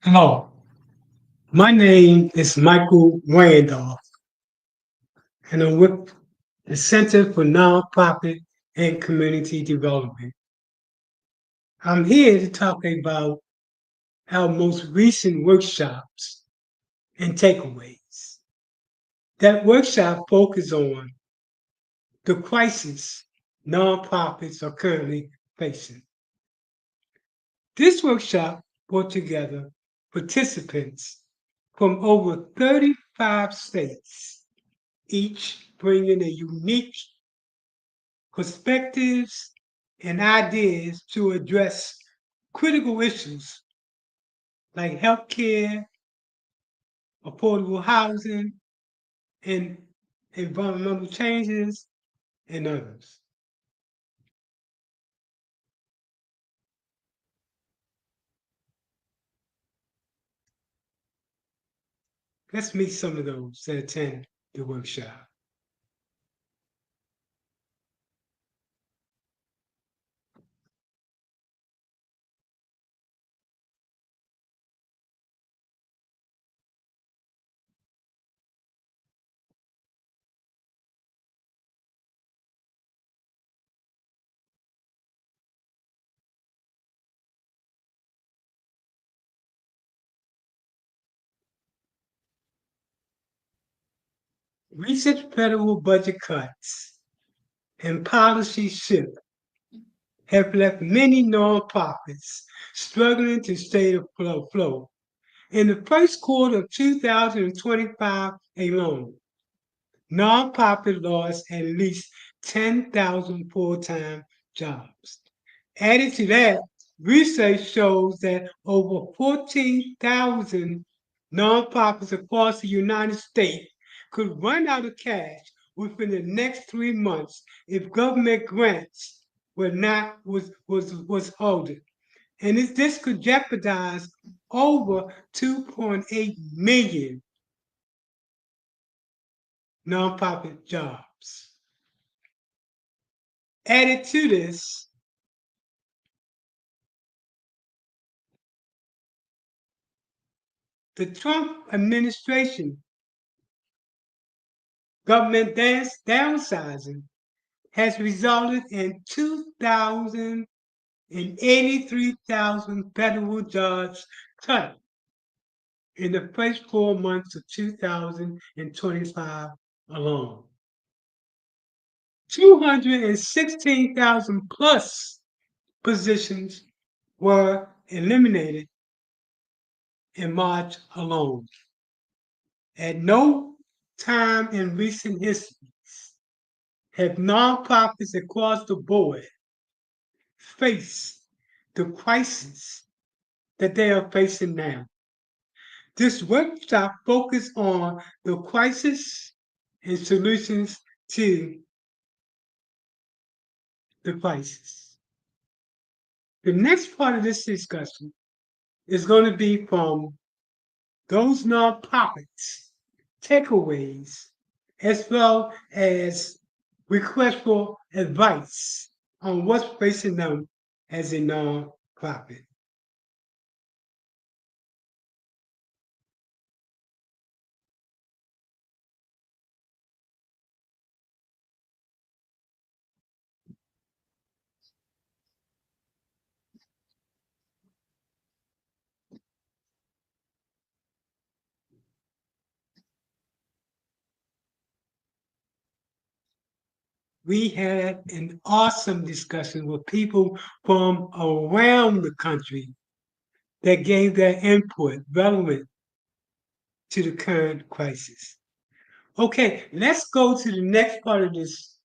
Hello, my name is Michael Randolph, and I'm with the Center for Nonprofit and Community Development. I'm here to talk about our most recent workshops and takeaways. That workshop focused on the crisis nonprofits are currently facing. This workshop brought together participants from over 35 states, each bringing a unique perspectives and ideas to address critical issues like healthcare, affordable housing, and environmental changes, and others. Let's meet some of those that attend the workshop. Recent federal budget cuts and policy shift have left many nonprofits struggling to stay afloat. In the first quarter of 2025 alone, nonprofit lost at least 10,000 full-time jobs. Added to that, research shows that over 14,000 nonprofits across the United States could run out of cash within the next 3 months if government grants were not was halted. And this could jeopardize over 2.8 million nonprofit jobs. Added to this, the Trump administration government downsizing has resulted in 283,000 federal jobs cut in the first 4 months of 2025 alone. 216,000 plus positions were eliminated in March alone. At no time in recent history have nonprofits across the board faced the crisis that they are facing now. This workshop focused on the crisis and solutions to the crisis. The next part of this discussion is going to be from those nonprofits, takeaways, as well as requests for advice on what's facing them as a nonprofit. We had an awesome discussion with people from around the country that gave their input relevant to the current crisis. Okay, let's go to the next part of this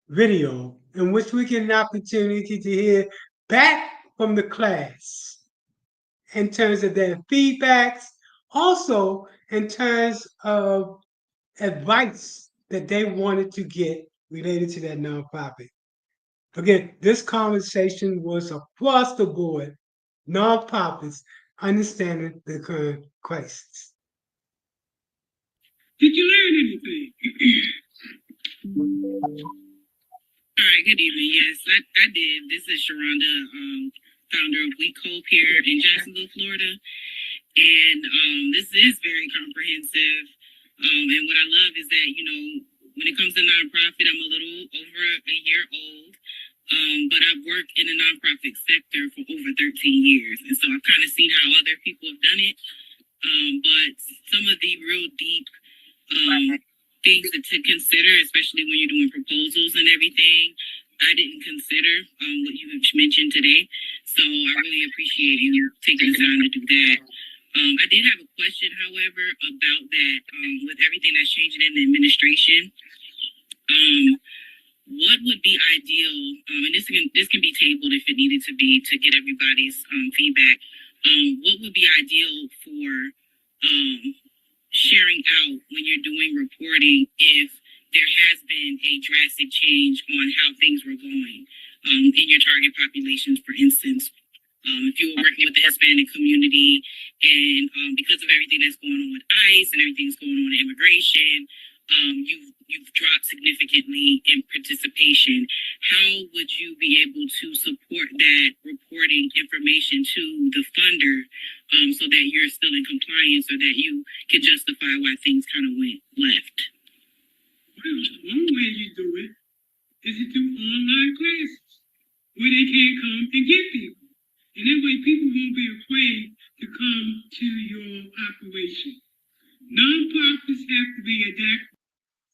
video in which we get an opportunity to hear back from the class in terms of their feedbacks, also in terms of advice that they wanted to get related to that nonprofit. Again, this conversation was across the board, nonprofits understanding the current crisis. Did you learn anything? good evening. Yes, I did. This is Sharonda, founder of Week Hope here in Jacksonville, Florida. And this is very comprehensive. And what I love is that, you know, when it comes to nonprofit, I'm a little over a year old. But I've worked in the nonprofit sector for over 13 years. And so I've kind of seen how other people have done it. But some of the real deep things to consider, especially when you're doing proposals and everything, I didn't consider what you have mentioned today. So I really appreciate you taking the time to do that. I did have a question, however, about that with everything that's changing in the administration. What would be ideal, and this can be tabled if it needed to be to get everybody's feedback. What would be ideal for sharing out when you're doing reporting if there has been a drastic change on how things were going in your target populations, for instance? If you were working with the Hispanic community and because of everything that's going on with ICE and everything that's going on in immigration, you've dropped significantly in participation. How would you be able to support that reporting information to the funder so that you're still in compliance or that you can justify why things kind of went left? Well, one way you do it is to do online classes where they can't come and get people. And that way people won't be afraid to come to your operation. Nonprofits have to be adapted.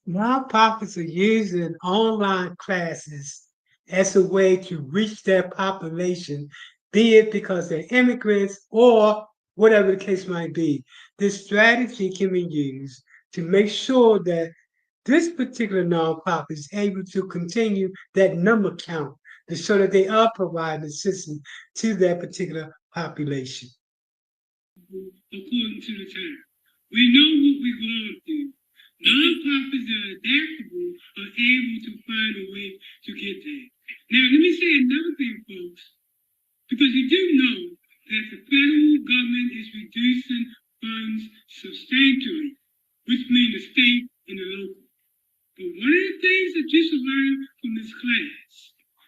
Nonprofits are using online classes as a way to reach their population, be it because they're immigrants or whatever the case might be. This strategy can be used to make sure that this particular nonprofit is able to continue that number count to show that they are providing assistance to that particular population. According to the time. We know what we're going through. Nonprofits that are adaptable are able to find a way to get there. Now, let me say another thing, folks, because you do know that the federal government is reducing funds substantially, which means the state and the local. But one of the things that you should learn from this class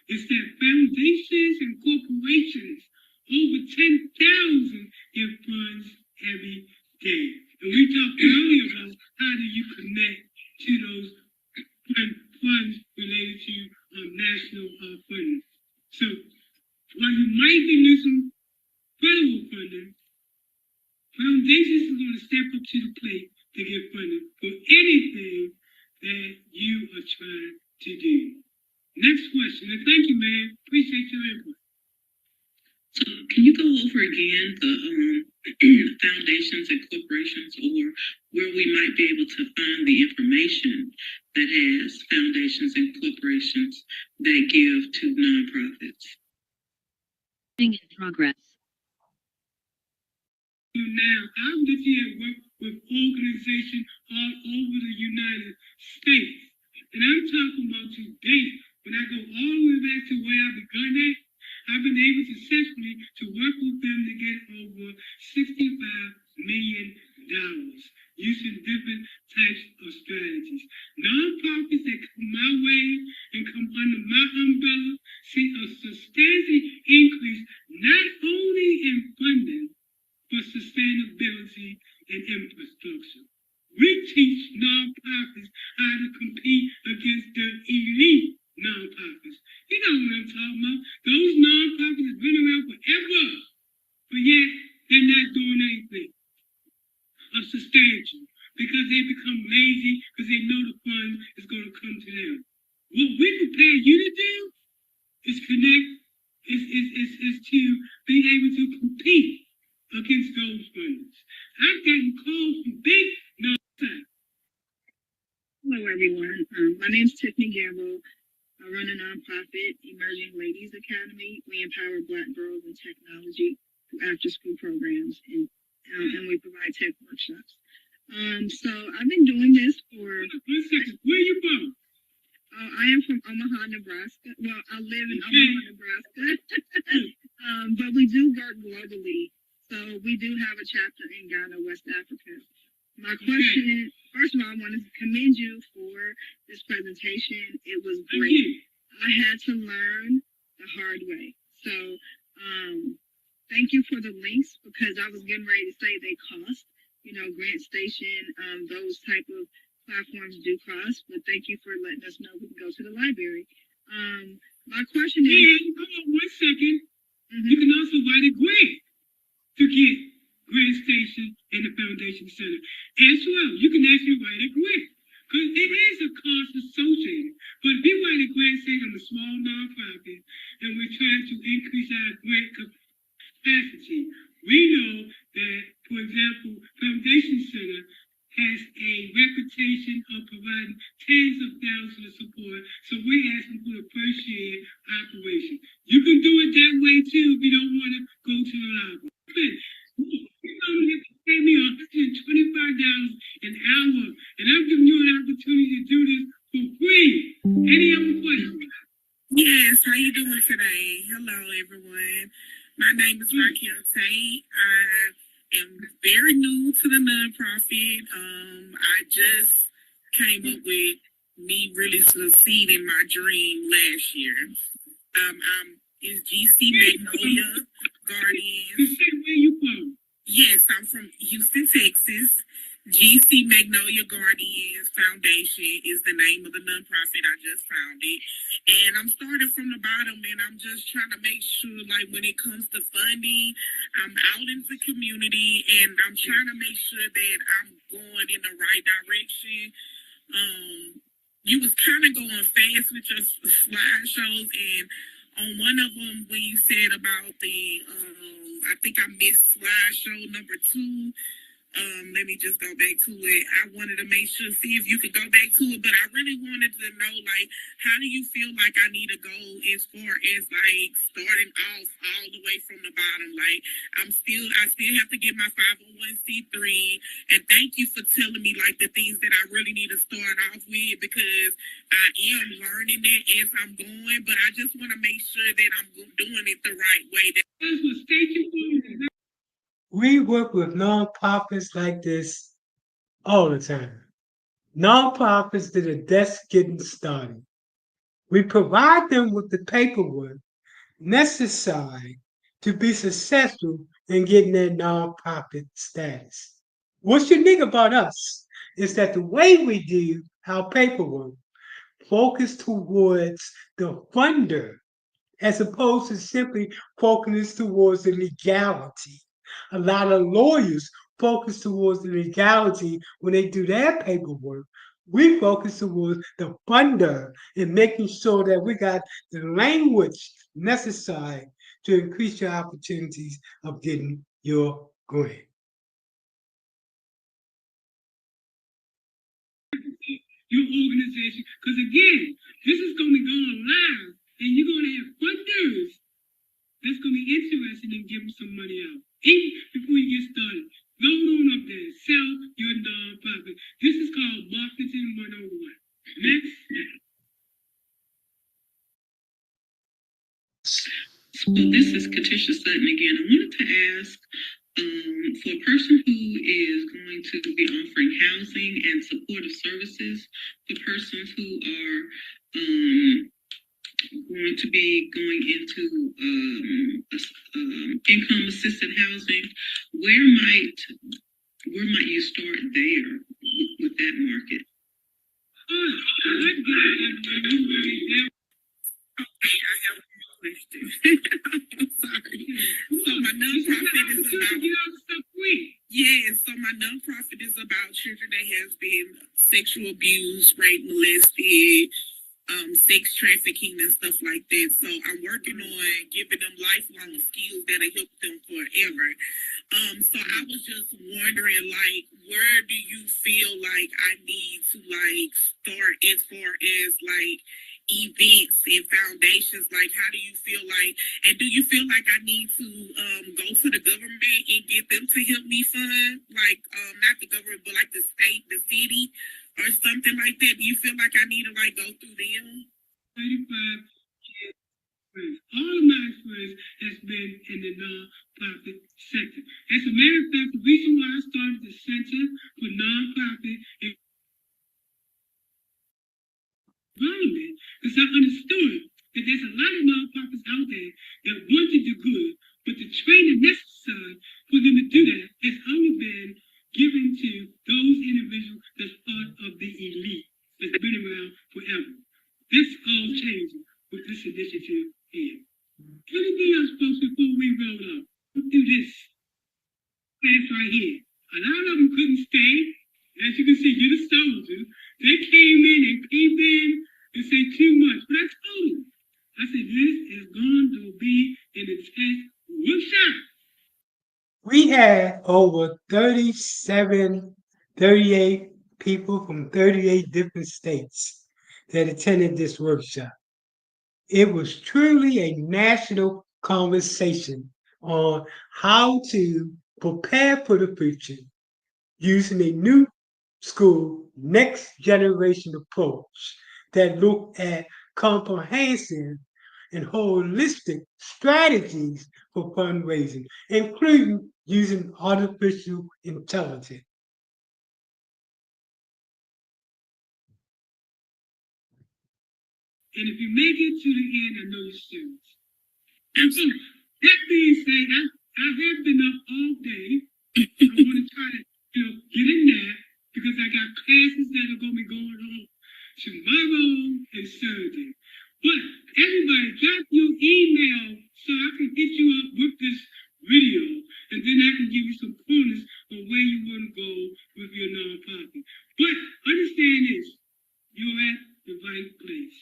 is that foundations and corporations, over 10,000, give funds every day. And we talked earlier about how do you connect to those funds related to national funding. So while you might be losing federal funding, foundations are going to step up to the plate to get funding for anything that you are trying to do. Next question, and thank you, man. Appreciate your input. So can you go over again the foundations and corporations, or where we might be able to find the information that has foundations and corporations that give to nonprofits? In progress. Now, I'm literally at work with organizations all over the United States. And I'm talking about today, when I go all the way back to where I begun at, I've been able successfully to work with them to get over $65 million using different types of strategies. Nonprofits that come my way and come under my umbrella see a substantial increase not only in funding, but sustainability and infrastructure. We teach nonprofits how to compete against the elite nonprofits. You know what I'm talking about. Those nonprofits have been around forever, but yet they're not doing anything substantial because they become lazy because they know the fund is going to come to them. What we prepare you to do is connect, is to be able to compete against those funders. I've gotten calls from big nonprofits. Hello, everyone. My name is Tiffany Gamble. I run a nonprofit, Emerging Ladies Academy. We empower Black girls in technology through after-school programs, and we provide tech workshops. So I've been doing this for... 1 second. Where are you from? I am from Omaha, Nebraska. Well, I live in Omaha, Nebraska. But we do work globally. So we do have a chapter in Ghana, West Africa. My question, first of all, I want to commend you for this presentation. It was great. I had to learn the hard way. So, thank you for the links because I was getting ready to say they cost. You know, Grant Station, those type of platforms do cost. But thank you for letting us know we can go to the library. My question is. And hold on 1 second. You can also write a grant to get Grant Station and the Foundation Center. As well, you can actually write a grant. Because there is a cost associated. But if you write a grant saying I'm a small nonprofit and we're trying to increase our grant capacity, we know that, for example, Foundation Center has a reputation of providing tens of thousands of support. So we're asking for a first year operation. You can do it that way too if you don't want to go to the library. You don't have to pay me $125 an hour, and I'm giving you an opportunity to do this for free. Any other questions? Yes, how you doing today? Hello, everyone. My name is Raquel Tate. I am very new to the nonprofit. I just came up with me really succeeding my dream last year. Is GC Magnolia Guardians. You said where you from? Yes, I'm from Houston, Texas. GC Magnolia Guardians Foundation is the name of the nonprofit. I just found it. And I'm starting from the bottom, and I'm just trying to make sure, like, when it comes to funding, I'm out in the community, and I'm trying to make sure that I'm going in the right direction. You was kind of going fast with your slideshows, and on one of them, when you said about the, I think I missed slideshow number 2. Let me just go back to it. I wanted to make sure, see if you could go back to it, but I really wanted to know, like, how do you feel like I need to go as far as, like, starting off all the way from the bottom? Like, I still have to get my 501c3, and thank you for telling me, like, the things that I really need to start off with, because I am learning it as I'm going, but I just want to make sure that I'm doing it the right way. That's what state you from. We work with nonprofits like this all the time. Nonprofits that are just getting started. We provide them with the paperwork necessary to be successful in getting their nonprofit status. What's unique about us is that the way we do our paperwork focus towards the funder as opposed to simply focusing towards the legality. A lot of lawyers focus towards the legality when they do their paperwork. We focus towards the funder and making sure that we got the language necessary to increase your opportunities of getting your grant. Your organization, because again, this is going to be going live, and you're going to have funders that's going to be interested in giving some money out. Even before you get started, go on up there, sell your nonprofit. This is called Marketing 101. Next. So this is Katisha Sutton again. I wanted to ask, for a person who is going to be offering housing and supportive services for persons who are going to be going into income assisted housing, where might you start there with that market? I have a question. I'm sorry. So my nonprofit is about my nonprofit is about children that has been sexual abused, raped, molested, sex trafficking and stuff like that. So I'm working on giving them lifelong skills that'll help them forever. So I was just wondering, like, where do you feel like I need to, like, start as far as, like, events and foundations? Like, how do you feel like, and do you feel like I need to go to the government and get them to help me fund, like, not the government, but like the state, the city, or something like that? Do you feel like I need to, like, go through them? 35 years. All of my experience has been in the nonprofit sector. As a matter of fact, the reason why I started the Center for Nonprofit Environment, because because I understood that there's a lot of nonprofits out there that want to do good, but the training necessary for them to do that has only been given to those individuals that's part of the elite that's been around forever. This all changing with this initiative here. Anything else, folks, before we roll up? We'll do this class right here. A lot of them couldn't stay. As you can see, you're the soldiers. They came in and caved in and said too much. But I told them, I said, this is going to be an intense workshop. We had over 37, 38 people from 38 different states that attended this workshop. It was truly a national conversation on how to prepare for the future using a new school next generation approach that looked at comprehensive and holistic strategies for fundraising, including using artificial intelligence. And if you make it to the end, I know you're serious. That being said, I have been up all day. I want to try to, get in there because I got classes that are going to be going on tomorrow and Saturday. But everybody, drop your email so I can hit you up with this video, and then I can give you some pointers on where you want to go with your nonprofit. But understand this, you're at the right place.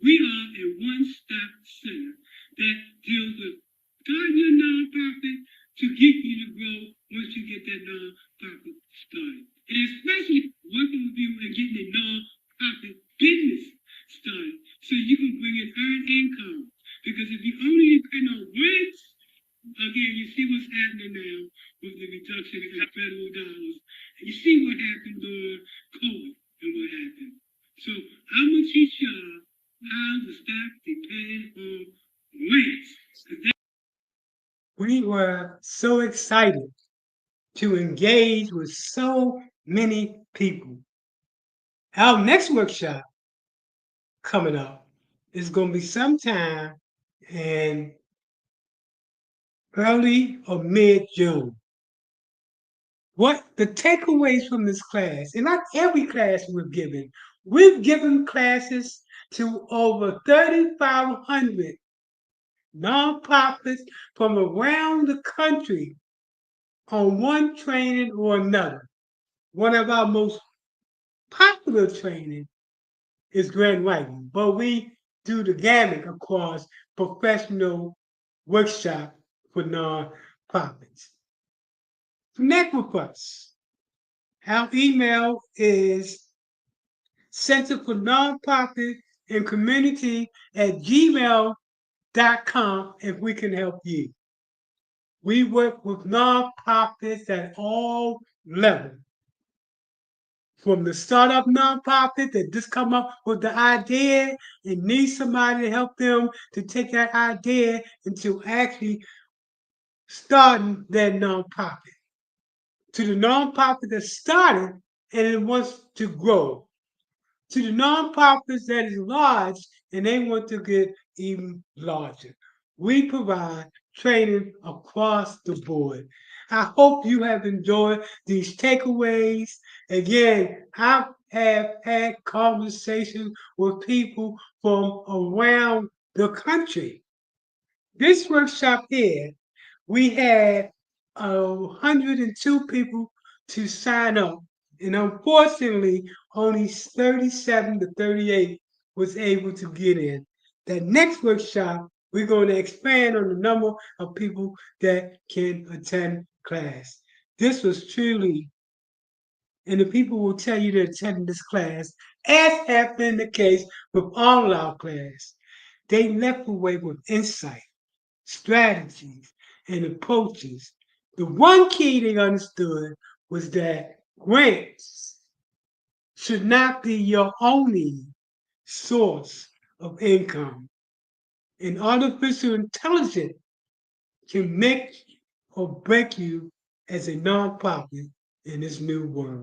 We are a one-stop center that deals with starting your nonprofit to get you to grow once you get that nonprofit started. And especially working with you and getting a nonprofit business started so you can bring in earned income. Because if you only depend on rents, again, you see what's happening now with the reduction in federal dollars. And you see what happened during COVID and what happened. So I'm going to teach y'all how to stop depending on rents. We were so excited to engage with so many people. Our next workshop coming up is going to be sometime in early or mid-June. What the takeaways from this class, and not every class we've given classes to over 3,500 nonprofits from around the country on one training or another. One of our most popular training is grant writing, but we do the gamut across professional workshop for nonprofits. Connect with us. Our email is Center for Nonprofit and Community at gmail.com if we can help you. We work with nonprofits at all levels. From the startup nonprofit that just come up with the idea and need somebody to help them to take that idea into actually starting their nonprofit. To the nonprofit that started and it wants to grow. To the nonprofits that is large and they want to get even larger. We provide training across the board. I hope you have enjoyed these takeaways. Again, I have had conversations with people from around the country. This workshop here, we had 102 people to sign up, and unfortunately, only 37 to 38 was able to get in. The next workshop, we're going to expand on the number of people that can attend class. This was truly, and the people will tell you they're attending this class, as has been the case with all our class. They left away with insight, strategies, and approaches. The one key they understood was that grants should not be your only source of income. And artificial intelligence can make or break you as a nonprofit in this new world.